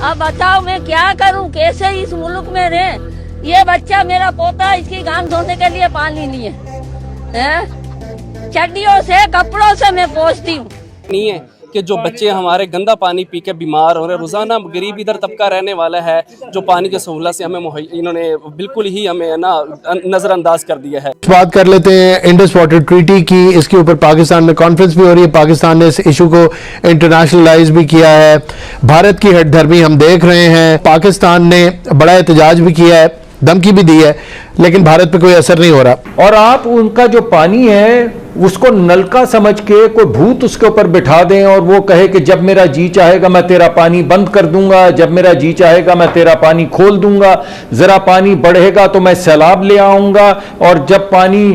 अब बताओ मैं क्या करूं, कैसे इस मुल्क में रहे। ये बच्चा मेरा पोता, इसकी गांग धोने के लिए पानी नहीं है। चड्डियों से कपड़ों से मैं पोंछती हूँ। नहीं है कि जो बच्चे हमारे गंदा पानी पी के बीमार हो रहे हैं। रोज़ाना गरीब इधर तबका रहने वाला है जो पानी की सहूलत से हमें इन्होंने बिल्कुल ही हमें ना नज़रअंदाज कर दिया है। बात कर लेते हैं इंडस वाटर ट्रीटी की। इसके ऊपर पाकिस्तान में कॉन्फ्रेंस भी हो रही है। पाकिस्तान ने इस इशू को इंटरनेशनलाइज भी किया है। भारत की हटधर्मी हम देख रहे हैं। पाकिस्तान ने बड़ा एहतजाज भी किया है, धमकी भी दी है, लेकिन भारत पे कोई असर नहीं हो रहा। और आप उनका जो पानी है उसको नलका समझ के कोई भूत उसके ऊपर बिठा दें और वो कहे कि जब मेरा जी चाहेगा मैं तेरा पानी बंद कर दूंगा, जब मेरा जी चाहेगा मैं तेरा पानी खोल दूंगा, जरा पानी बढ़ेगा तो मैं सैलाब ले आऊंगा, और जब पानी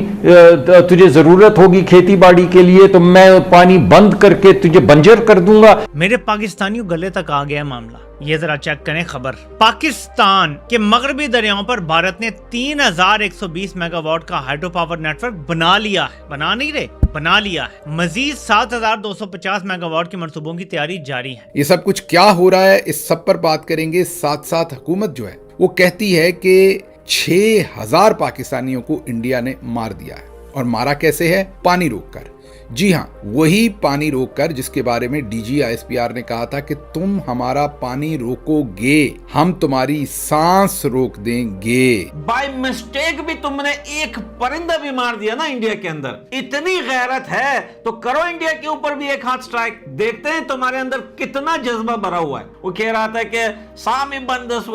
तुझे जरूरत होगी खेती बाड़ी के लिए तो मैं पानी बंद करके तुझे बंजर कर दूंगा। मेरे पाकिस्तानियों गले तक आ गया मामला। ये जरा चेक करें खबर। पाकिस्तान के मगरबी दरियाओं पर भारत ने 3120 मेगावाट का हाइड्रो पावर नेटवर्क बना लिया है। बना लिया है। मजीद 7250 मेगावाट के मंसूबों की तैयारी जारी है। ये सब कुछ क्या हो रहा है, इस सब पर बात करेंगे। साथ साथ हुकूमत जो है वो कहती है कि 6000 पाकिस्तानियों को इंडिया ने मार दिया है। और मारा कैसे है? पानी रोककर। जी हाँ, वही पानी रोककर जिसके बारे में डीजी आईएसपीआर ने कहा था कि तुम हमारा पानी रोकोगे, हम तुम्हारी सांस रोक देंगे। बाय मिस्टेक भी तुमने एक परिंदा भी मार दिया ना इंडिया के अंदर। इतनी गैरत है तो करो इंडिया के ऊपर भी एक हाथ स्ट्राइक। देखते हैं तुम्हारे अंदर कितना जज्बा भरा हुआ है। वो कह रहा था कि सामी बंदस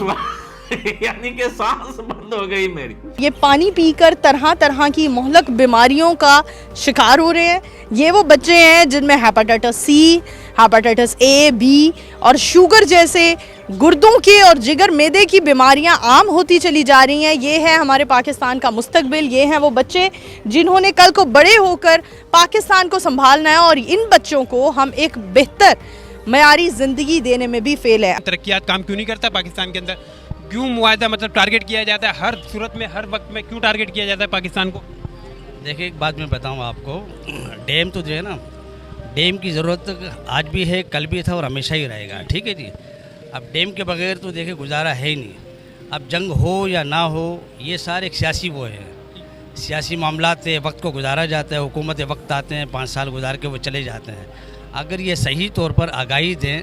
हुआ यानी कि सांस बंद हो गई मेरी। ये पानी पीकर तरह तरह की मोहलक बीमारियों का शिकार हो रहे हैं। ये वो बच्चे हैं जिनमें hepatitis C, hepatitis A, B और शुगर जैसे गुर्दों के और जिगर मैदे की बीमारियां आम होती चली जा रही हैं। ये है हमारे पाकिस्तान का मुस्तकबिल। ये हैं वो बच्चे जिन्होंने कल को बड़े होकर पाकिस्तान को संभालना है, और इन बच्चों को हम एक बेहतर मयारी जिंदगी देने में भी फेल है। तरक्यात काम क्यों नहीं करता पाकिस्तान के अंदर? क्यों मुआहदा मतलब टारगेट किया जाता है हर सूरत में, हर वक्त में? क्यों टारगेट किया जाता है पाकिस्तान को? देखिए, एक बात मैं बताऊं आपको, डैम तो जो है ना, डैम की ज़रूरत आज भी है, कल भी था और हमेशा ही रहेगा। ठीक है जी। अब डैम के बगैर तो देखिए गुजारा है ही नहीं। अब जंग हो या ना हो, ये सारे एक सियासी वो है, सियासी मामलात है, वक्त को गुजारा जाता है। हुकूमत वक्त आते हैं, 5 साल गुजार के वो चले जाते हैं। अगर ये सही तौर पर आगाही दें,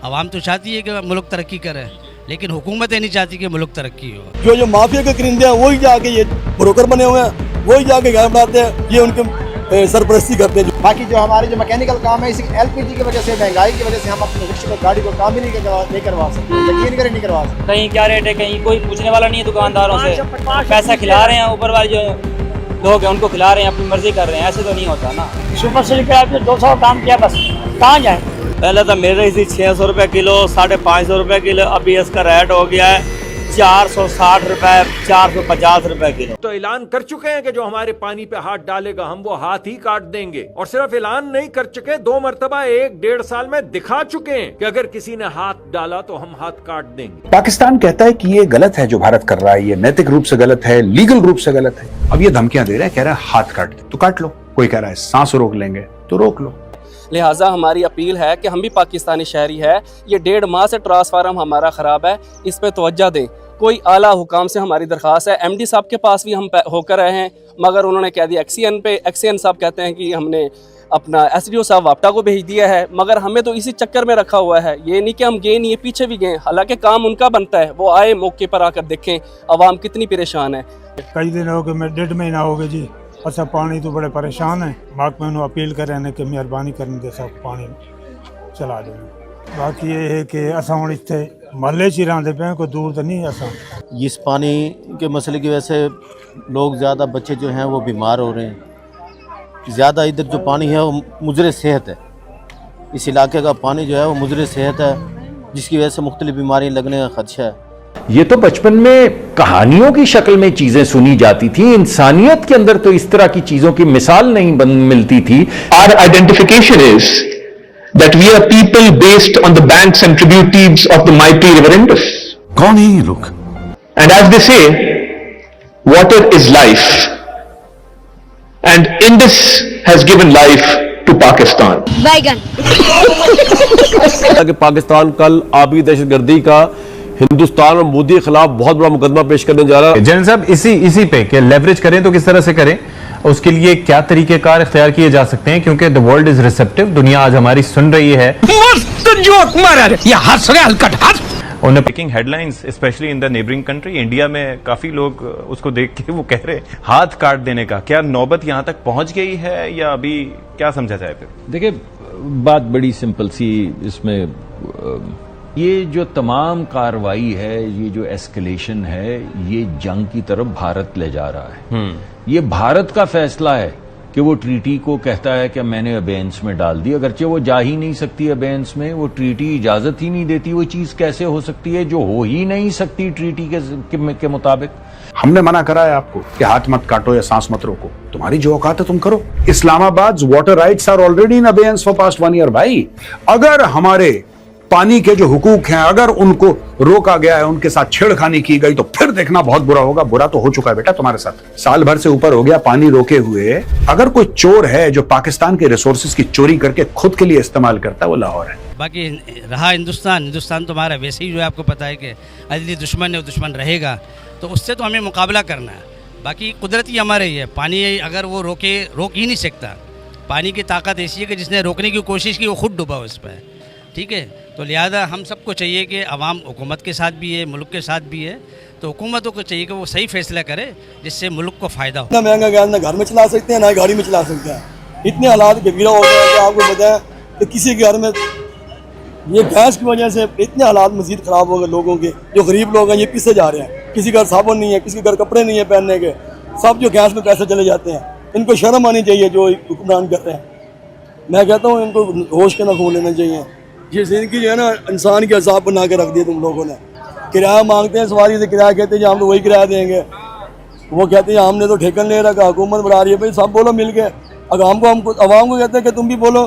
आवाम तो चाहती है कि मुल्क तरक्की करे, लेकिन हुकूमतें नहीं चाहती कि मुल्क तरक्की हो। जो माफिया के करिंदे हैं वही जाके ये ब्रोकर बने हुए हैं, वही जाके घर बनाते हैं, ये उनके सरपरस्ती करते हैं। बाकी जो हमारे जो मैकेनिकल काम है, इसी एलपीजी की वजह से, महंगाई की वजह से हम अपने रिक्शे को, गाड़ी को काम भी नहीं करवा सकते। यकीन करें नहीं करवा सकते। कहीं क्या रेट है, कहीं कोई पूछने वाला नहीं है दुकानदारों से। पैसा खिला रहे हैं, ऊपर वाले जो लोग हैं उनको खिला रहे हैं, अपनी मर्जी कर रहे हैं। ऐसे तो नहीं होता ना। सुपर सिल्क आपने 200 काम किया, बस कहाँ जाए? पहले तो मिल रही थी 600 रुपये किलो, 550 रुपये किलो। अभी इसका रेट हो गया है 460 रुपये, 450 रुपये किलो। तो ऐलान कर चुके हैं कि जो हमारे पानी पे हाथ डालेगा हम वो हाथ ही काट देंगे। और सिर्फ ऐलान नहीं कर चुके, 2 मरतबा 1-1.5 साल में दिखा चुके हैं कि अगर किसी ने हाथ डाला तो हम हाथ काट देंगे। पाकिस्तान कहता है कि ये गलत है जो भारत कर रहा है, ये नैतिक रूप से गलत है, लीगल रूप से गलत है। अब ये धमकियां दे रहा है, कह रहा है हाथ काट दे तो काट लो। कोई कह रहा है सांस रोक लेंगे तो रोक लो। लिहाजा हमारी अपील है कि हम भी पाकिस्तानी शहरी है, ये 1.5 माह से ट्रांसफार्म हमारा ख़राब है, इस पर तवज्जो दें। कोई आला हुकाम से हमारी दरख्वास्त है। MD साहब के पास भी हम होकर रहे हैं, मगर उन्होंने कह दिया एक्सीएन पे। एक्सीएन साहब कहते हैं कि हमने अपना SDO साहब वापटा को भेज दिया है, मगर हमें तो इसी चक्कर में रखा हुआ है। ये नहीं कि हम गए नहीं है, पीछे भी गए। हालांकि काम उनका बनता है, वो आए मौके पर आकर देखें अवाम कितनी परेशान है। कई दिन हो गए, मैं 1.5 महीना हो गया जी। अच्छा, पानी तो बड़े परेशान है। बाकी मैं अपील कर रहे हैं कि मेहरबानी करने के सब पानी चला दें। बाकी ये है कि असा हम इतने महल्ले च रहते पे, कोई दूर तो नहीं। असा इस पानी के मसले की वजह से लोग ज़्यादा, बच्चे जो हैं वो बीमार हो रहे हैं ज़्यादा। इधर जो पानी है वो मुजरे सेहत है, इस इलाके का पानी जो है वो मुजरे सेहत है, जिसकी वजह से मुख्तलिफ बीमारियाँ लगने का खदशा है। ये तो बचपन में कहानियों की शक्ल में चीजें सुनी जाती थी। इंसानियत के अंदर तो इस तरह की चीजों की मिसाल नहीं मिलती थी। Our identification is that we are people based on the banks and tributaries of the mighty river Indus. कौन है ये लोग? And as they say, water is life, and Indus has given life to Pakistan. बैगन। कि पाकिस्तान कल आबी दहशतगर्दी का हिंदुस्तान और मोदी के खिलाफ बहुत बड़ा मुकदमा पेश करने जा रहा है। जनरल साहब इसी पे कि लेवरेज करें तो किस तरह से करें, उसके लिए क्या तरीकेकार इख्तियार किए जा सकते हैं, क्योंकि द वर्ल्ड इज रिसेप्टिव, दुनिया आज हमारी सुन रही है। मस्त जोक मारा रे, ये हंस रहे हलकट हंस। Breaking headlines specially in the neighbouring country India में काफी लोग उसको देख के वो कह रहे हाथ काट देने का, क्या नौबत यहां तक पहुंच गई है या अभी क्या समझा जाए? फिर देखिए, बात बड़ी सिंपल सी इसमें, ये जो तमाम कार्रवाई है, ये जो एस्केलेशन है, ये जंग की तरफ भारत ले जा रहा है। ये भारत का फैसला है कि वो ट्रीटी को कहता है कि मैंने अबेंस में डाल दी, अगरचे वो जा ही नहीं सकती अबेंस में, वो ट्रीटी इजाजत ही नहीं देती। वो चीज कैसे हो सकती है जो हो ही नहीं सकती ट्रीटी के मुताबिक? हमने मना करा है आपको कि हाथ मत काटो या सांस मत रोको, तुम्हारी जो औकात है तुम करो। Islamabad water rights are already in abeyance for past 1 year. भाई, अगर हमारे पानी के जो हुकूक हैं अगर उनको रोका गया है, उनके साथ छेड़खानी की गई, तो फिर देखना बहुत बुरा होगा। बुरा तो हो चुका है बेटा तुम्हारे साथ, साल भर से ऊपर हो गया पानी रोके हुए। अगर कोई चोर है जो पाकिस्तान के रिसोर्सेज की चोरी करके खुद के लिए इस्तेमाल करता है, वो लाहौर है। बाकी रहा हिंदुस्तान तुम्हारा वैसे ही जो है, आपको पता है कि अजली दुश्मन है, वो दुश्मन रहेगा, तो उससे तो हमें मुकाबला करना है। बाकी कुदरती हमारे ही है, पानी अगर वो रोक ही नहीं सकता। पानी की ताकत ऐसी है कि जिसने रोकने की कोशिश की वो खुद डूबा उस पर, ठीक है। तो लिहाजा हम सबको चाहिए कि अवाम हुकूमत के साथ भी है, मुल्क के साथ भी है, तो हुकूमतों को चाहिए कि वो सही फैसला करे जिससे मुल्क को फ़ायदा हो। इतना महंगा गैस ना घर में चला सकते हैं ना गाड़ी में चला सकते हैं। इतने हालात गंभीर हो गए कि आपको बताएं कि किसी के घर में ये गैस की वजह से इतने हालात मजीद ख़राब हो गए लोगों के। जो गरीब लोग हैं ये पीछे जा रहे हैं, किसी घर साबुन नहीं है, किसी घर कपड़े नहीं है पहनने के, सब जो गैस में पैसे चले जाते हैं। इनको शर्म आनी चाहिए जो हुक्मरान कर रहे हैं। मैं कहता हूँ इनको होश के ना खो लेना चाहिए। ये जिंदगी जो है ना इंसान के हिसाब बना के रख दिया तुम लोगों ने। किराया मांगते हैं सवारी से, किराया कहते हैं हम तो वही किराया देंगे, वो कहते हैं हमने तो ठेकन ले रखा, हुकूमत बढ़ा रही है। भाई सब बोलो मिल के, आवाम को कहते हैं कि तुम भी बोलो।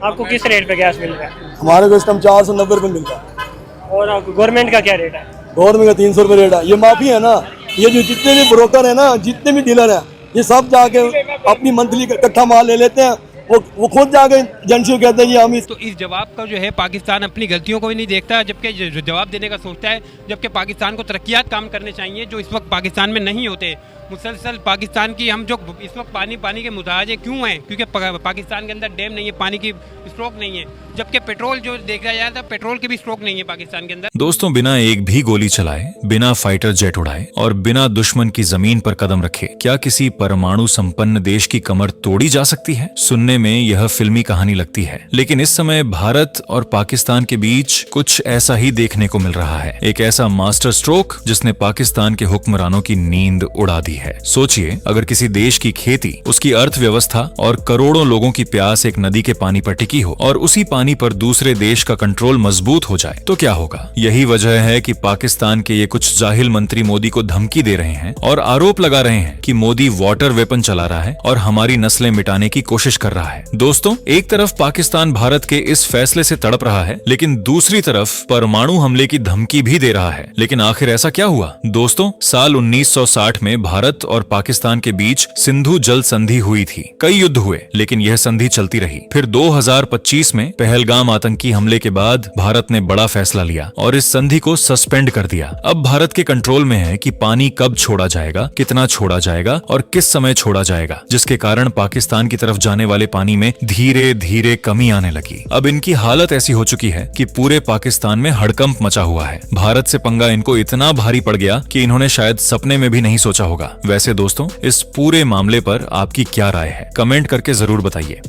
आपको किस रेट पे गैस मिल रहा है? हमारे को इस टाइम 490 रुपये मिल रहा है। और आपको गवर्नमेंट का क्या रेट है? गवर्नमेंट का 300 रुपये रेट है। ये माफी है ना, ये जो जितने भी ब्रोकर है ना, जितने भी डीलर हैं, ये सब जाके अपनी मंथली इकट्ठा माल ले लेते हैं। वो खुद जाके एजेंसी को कहते हैं जी हम तो इस जवाब का जो है पाकिस्तान अपनी गलतियों को भी नहीं देखता, जबकि जो जवाब देने का सोचता है, जबकि पाकिस्तान को तरक्यात काम करने चाहिए जो इस वक्त पाकिस्तान में नहीं होते। मुसलसल पाकिस्तान की हम जो इस वक्त पानी के मुताजे क्यों हैं? क्योंकि पाकिस्तान के अंदर डैम नहीं है, पानी की स्टॉक नहीं है, जबकि पेट्रोल जो देखा जाए तो पेट्रोल की भी स्टॉक नहीं है पाकिस्तान के अंदर। दोस्तों, बिना एक भी गोली चलाए, बिना फाइटर जेट उड़ाए और बिना दुश्मन की जमीन पर कदम रखे क्या किसी परमाणु संपन्न देश की कमर तोड़ी जा सकती है? सुनने में यह फिल्मी कहानी लगती है, लेकिन इस समय भारत और पाकिस्तान के बीच कुछ ऐसा ही देखने को मिल रहा है। एक ऐसा मास्टर स्ट्रोक जिसने पाकिस्तान के हुक्मरानों की नींद उड़ा दी है। सोचिए, अगर किसी देश की खेती, उसकी अर्थव्यवस्था और करोड़ों लोगों की प्यास एक नदी के पानी पर टिकी हो और उसी पानी पर दूसरे देश का कंट्रोल मजबूत हो जाए तो क्या होगा? यही वजह है कि पाकिस्तान के ये कुछ जाहिल मंत्री मोदी को धमकी दे रहे हैं और आरोप लगा रहे हैं कि मोदी वाटर वेपन चला रहा है और हमारी नस्लें मिटाने की कोशिश कर रहा है। दोस्तों, एक तरफ पाकिस्तान भारत के इस फैसले से तड़प रहा है, लेकिन दूसरी तरफ परमाणु हमले की धमकी भी दे रहा है। लेकिन आखिर ऐसा क्या हुआ? दोस्तों, साल 1960 में भारत और पाकिस्तान के बीच सिंधु जल संधि हुई थी। कई युद्ध हुए, लेकिन यह संधि चलती रही। फिर 2025 में पहलगाम आतंकी हमले के बाद भारत ने बड़ा फैसला लिया और इस संधि को सस्पेंड कर दिया। अब भारत के कंट्रोल में है कि पानी कब छोड़ा जाएगा, कितना छोड़ा जाएगा और किस समय छोड़ा जाएगा, जिसके कारण पाकिस्तान की तरफ जाने वाले पानी में धीरे धीरे कमी आने लगी। अब इनकी हालत ऐसी हो चुकी है कि पूरे पाकिस्तान में हड़कंप मचा हुआ है। भारत से पंगा इनको इतना भारी पड़ गया कि इन्होंने शायद सपने में भी नहीं सोचा होगा। वैसे दोस्तों, इस पूरे मामले पर आपकी क्या राय है? कमेंट करके जरूर बताइए।